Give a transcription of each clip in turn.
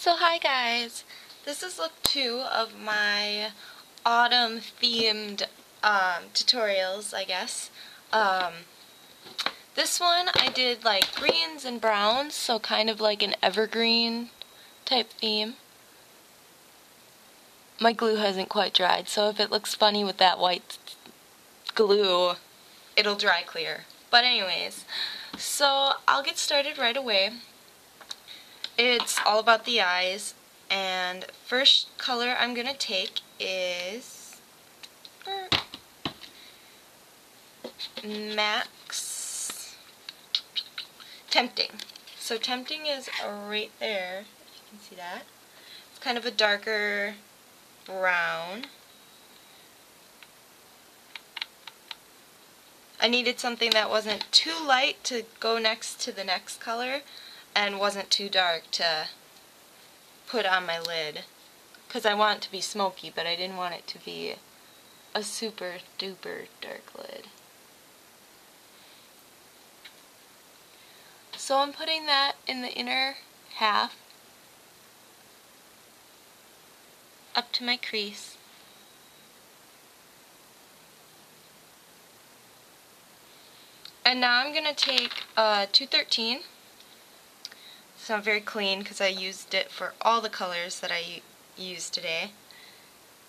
So hi guys, this is look 2 of my autumn themed tutorials, I guess. This one I did like greens and browns, so kind of like an evergreen type theme. My glue hasn't quite dried, so if it looks funny with that white glue, it'll dry clear. But anyways, so I'll get started right away. It's all about the eyes, and first color I'm going to take is Max Tempting. So Tempting is right there, if you can see that. It's kind of a darker brown. I needed something that wasn't too light to go next to the next color and wasn't too dark to put on my lid, because I want it to be smoky, but I didn't want it to be a super duper dark lid. So I'm putting that in the inner half up to my crease. And now I'm going to take 213. It's not very clean because I used it for all the colors that I used today.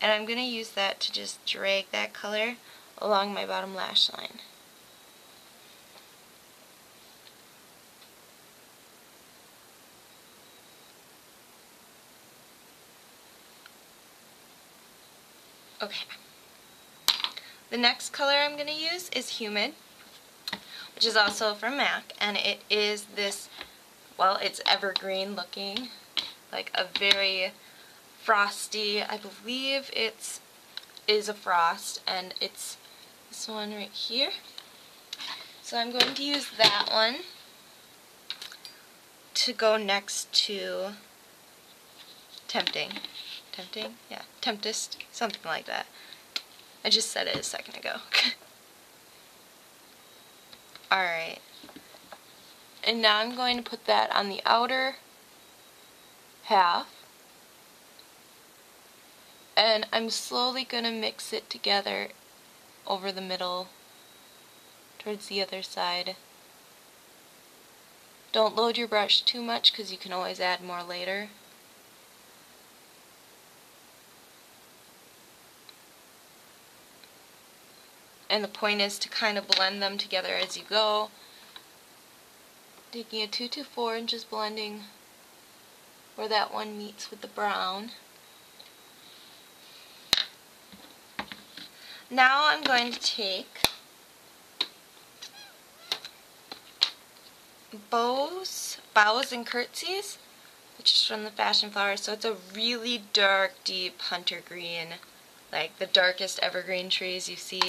And I'm going to use that to just drag that color along my bottom lash line. Okay. The next color I'm going to use is Humid, which is also from MAC, and it is this, well, it's evergreen looking, like a very frosty, I believe it is a frost, and it's this one right here. So I'm going to use that one to go next to Tempting. Tempting? Yeah, Temptest, something like that. I just said it a second ago. Alright. And now I'm going to put that on the outer half. And I'm slowly going to mix it together over the middle towards the other side. Don't load your brush too much because you can always add more later. And the point is to kind of blend them together as you go. Taking a 224 and just blending where that one meets with the brown. Now I'm going to take Bows and Curtsies, which is from the Fashion Flowers. So it's a really dark, deep hunter green, like the darkest evergreen trees you see.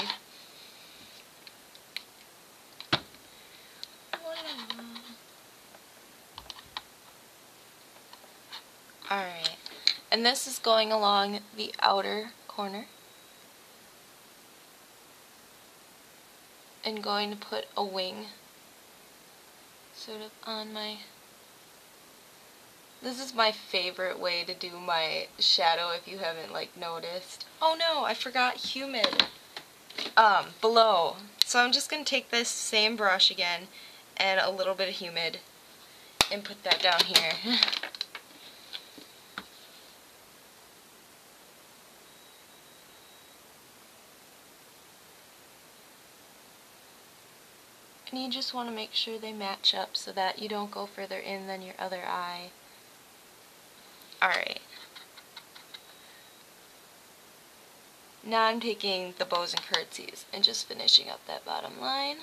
Alright, and this is going along the outer corner. And going to put a wing sort of on my... This is my favorite way to do my shadow if you haven't like noticed. Oh no, I forgot Humid below. So I'm just going to take this same brush again and a little bit of Humid and put that down here. And you just want to make sure they match up so that you don't go further in than your other eye. Alright. Now I'm taking the Bows and Curtsies and just finishing up that bottom line.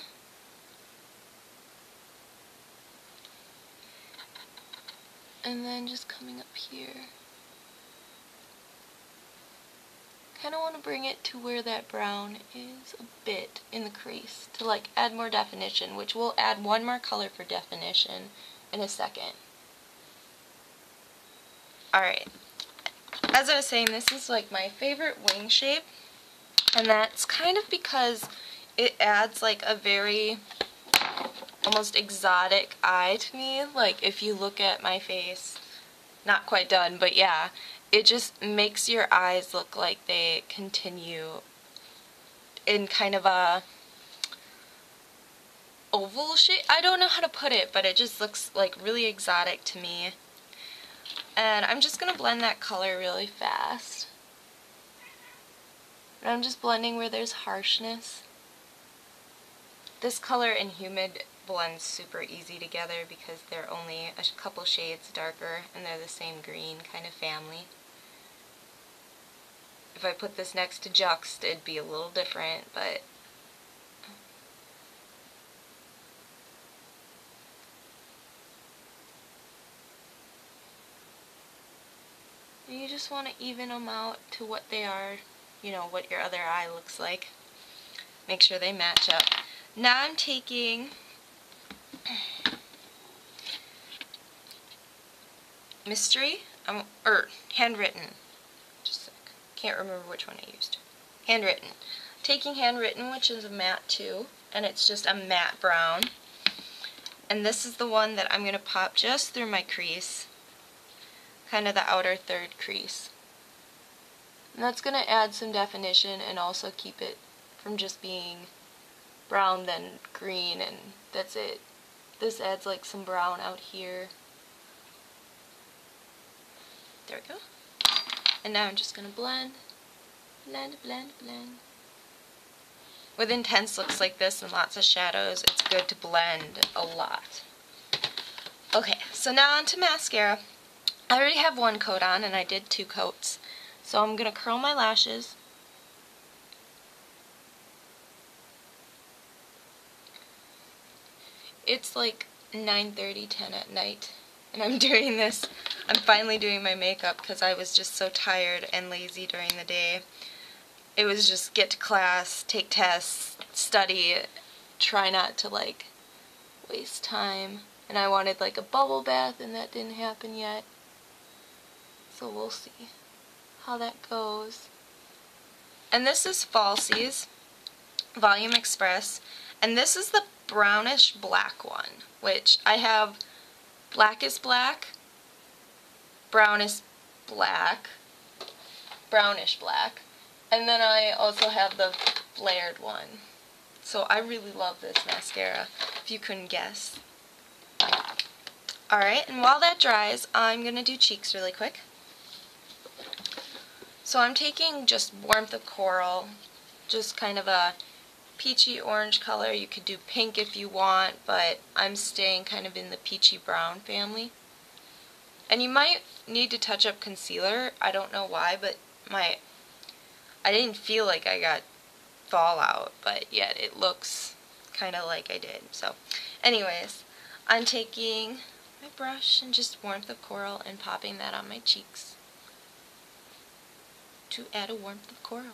And then just coming up here. Kind of want to bring it to where that brown is a bit in the crease to like add more definition, which we'll add one more color for definition in a second. Alright, as I was saying, this is like my favorite wing shape, and that's kind of because it adds like a very almost exotic eye to me. Like if you look at my face, not quite done, but yeah, it just makes your eyes look like they continue in kind of a oval shape. I don't know how to put it, but it just looks like really exotic to me. And I'm just going to blend that color really fast. And I'm just blending where there's harshness. This color and humid blend super easy together because they're only a couple shades darker and they're the same green kind of family. If I put this next to Juxt, it'd be a little different, but you just want to even them out to what they are, you know, what your other eye looks like. Make sure they match up. Now I'm taking Mystery, or Handwritten. Just a sec. Can't remember which one I used. Handwritten. Taking Handwritten, which is a matte too, and it's just a matte brown. And this is the one that I'm going to pop just through my crease, kind of the outer third crease. And that's going to add some definition and also keep it from just being brown then green, and that's it. This adds like some brown out here. There we go. And now I'm just going to blend. Blend, blend, blend. With intense looks like this and lots of shadows, it's good to blend a lot. Okay, so now onto mascara. I already have one coat on and I did 2 coats. So I'm going to curl my lashes. It's like 9:30, 10 at night, and I'm doing this. I'm finally doing my makeup because I was just so tired and lazy during the day. It was just get to class, take tests, study, try not to like waste time. And I wanted like a bubble bath and that didn't happen yet. So we'll see how that goes. And this is Falsies Volume Express, and this is the brownish black one, which I have blackest black, brownish black, brownish black, and then I also have the flared one. So I really love this mascara, if you couldn't guess. Alright, and while that dries, I'm going to do cheeks really quick. So I'm taking just Warmth of Coral, just kind of a peachy orange color. You could do pink if you want, but I'm staying kind of in the peachy brown family. And you might need to touch up concealer. I don't know why, but I didn't feel like I got fallout, but yet it looks kind of like I did. So anyways, I'm taking my brush and just Warmth of Coral and popping that on my cheeks to add a warmth of coral.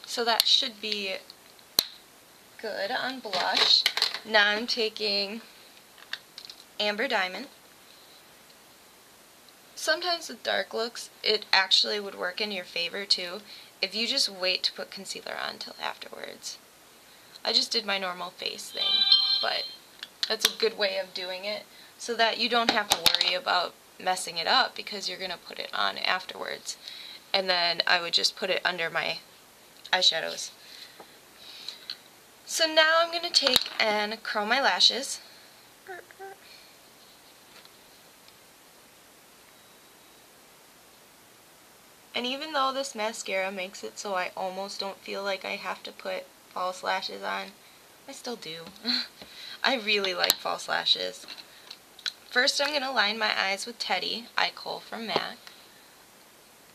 So that should be good on blush. Now I'm taking Amber Diamond. Sometimes with dark looks, it actually would work in your favor too if you just wait to put concealer on until afterwards. I just did my normal face thing, but that's a good way of doing it so that you don't have to worry about messing it up because you're going to put it on afterwards. And then I would just put it under my eyeshadows. So now I'm going to take and curl my lashes. And even though this mascara makes it so I almost don't feel like I have to put false lashes on, I still do. I really like false lashes. First I'm going to line my eyes with Teddy Eye Kohl from MAC,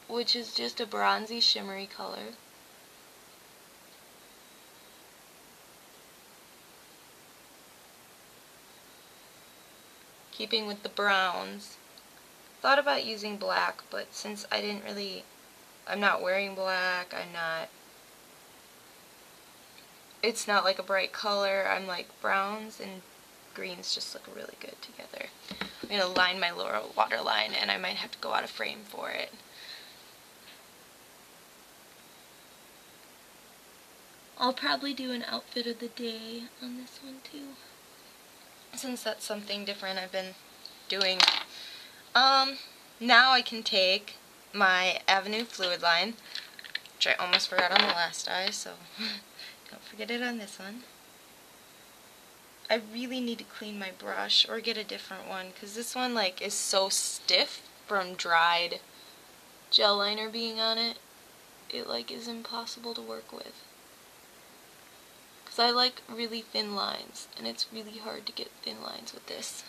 which is just a bronzy shimmery color. Keeping with the browns. Thought about using black, but since I'm not wearing black, it's not like a bright color. I'm like browns and greens just look really good together. I'm going to line my lower waterline and I might have to go out of frame for it. I'll probably do an outfit of the day on this one too, since that's something different I've been doing. Now I can take my Avenue Fluidline, which I almost forgot on the last eye, so don't forget it on this one. I really need to clean my brush or get a different one, because this one like is so stiff from dried gel liner being on it. It like is impossible to work with. Because I like really thin lines, and it's really hard to get thin lines with this.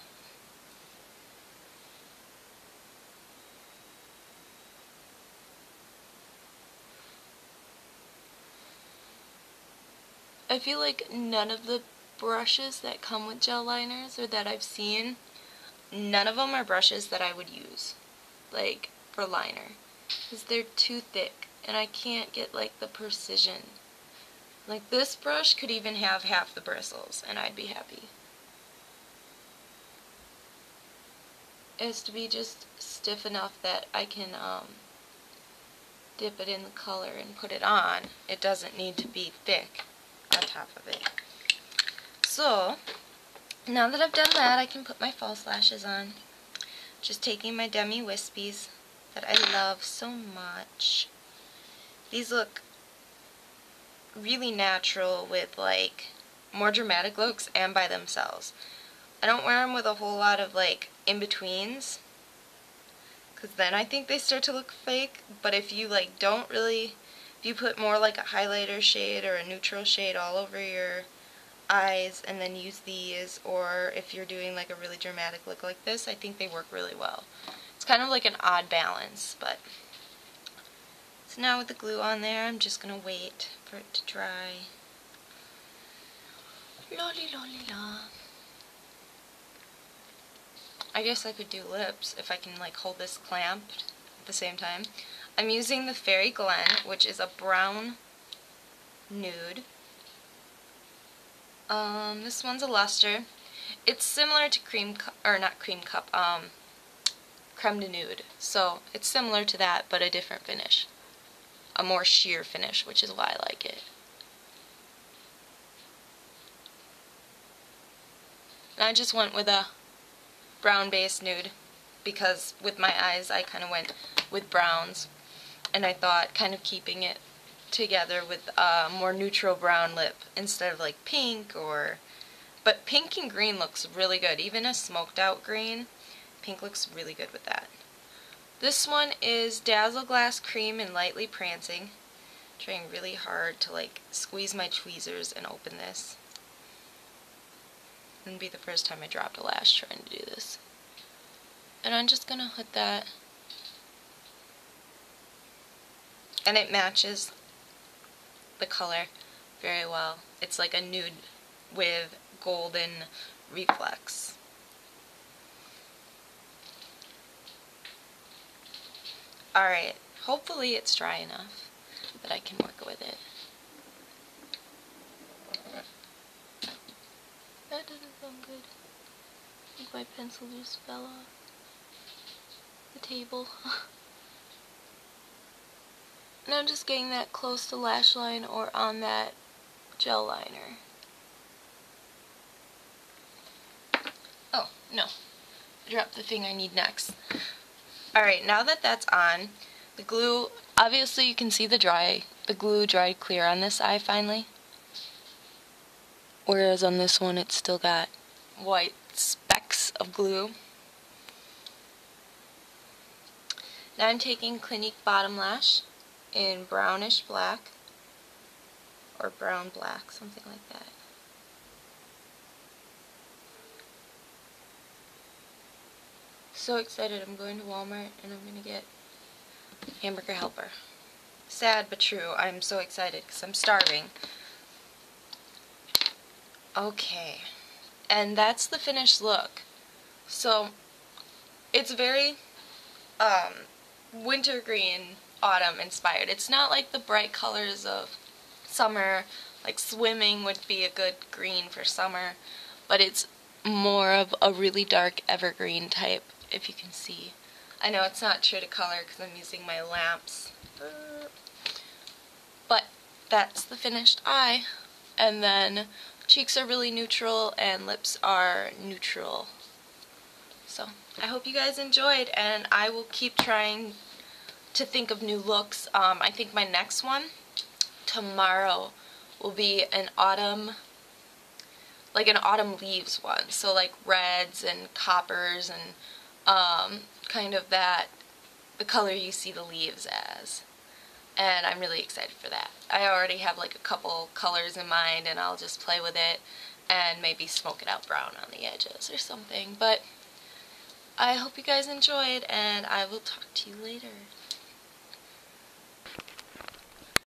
I feel like none of the brushes that come with gel liners, or that I've seen, none of them are brushes that I would use, like, for liner. Because they're too thick, and I can't get, like, the precision. Like, this brush could even have half the bristles, and I'd be happy. It has to be just stiff enough that I can, dip it in the color and put it on. It doesn't need to be thick on top of it. So, now that I've done that, I can put my false lashes on. Just taking my Demi Whispies that I love so much. These look really natural with like more dramatic looks and by themselves. I don't wear them with a whole lot of like in-betweens, because then I think they start to look fake. But if you like don't really, if you put more like a highlighter shade or a neutral shade all over your eyes and then use these, or if you're doing like a really dramatic look like this, I think they work really well. It's kind of like an odd balance, but so now with the glue on there, I'm just gonna wait for it to dry. Lolly lolly la. I guess I could do lips if I can like hold this clamped at the same time. I'm using the Faerie Glen, which is a brown nude. This one's a luster. It's similar to creme de nude. So it's similar to that, but a different finish. A more sheer finish, which is why I like it. And I just went with a brown base nude, because with my eyes I kind of went with browns, and I thought kind of keeping it together with a more neutral brown lip instead of like pink or, but pink and green looks really good. Even a smoked out green, pink looks really good with that. This one is Dazzlecreme and Lightly Prancing. I'm trying really hard to like squeeze my tweezers and open this. It wouldn't be the first time I dropped a lash trying to do this. And I'm just gonna put that, and it matches the color very well. It's like a nude with golden reflex. Alright, hopefully it's dry enough that I can work with it. That doesn't sound good. I think my pencil just fell off the table. And I'm just getting that close to lash line or on that gel liner. Oh, no. I dropped the thing I need next. Alright, now that that's on, the glue, obviously you can see the glue dried clear on this eye finally. Whereas on this one it's still got white specks of glue. Now I'm taking Clinique Bottom Lash in brownish black, or brown black, something like that. So excited, I'm going to Walmart and I'm going to get Hamburger Helper. Sad but true, I'm so excited because I'm starving. Okay, and that's the finished look. So it's very wintergreen, autumn inspired. It's not like the bright colors of summer, like swimming would be a good green for summer, but it's more of a really dark evergreen type, if you can see. I know it's not true to color because I'm using my lamps, but that's the finished eye. And then cheeks are really neutral and lips are neutral. So I hope you guys enjoyed, and I will keep trying to think of new looks. I think my next one tomorrow will be an autumn, like an autumn leaves one. So like reds and coppers and kind of that, the color you see the leaves as. And I'm really excited for that. I already have like a couple colors in mind, and I'll just play with it and maybe smoke it out brown on the edges or something. But I hope you guys enjoyed, and I will talk to you later.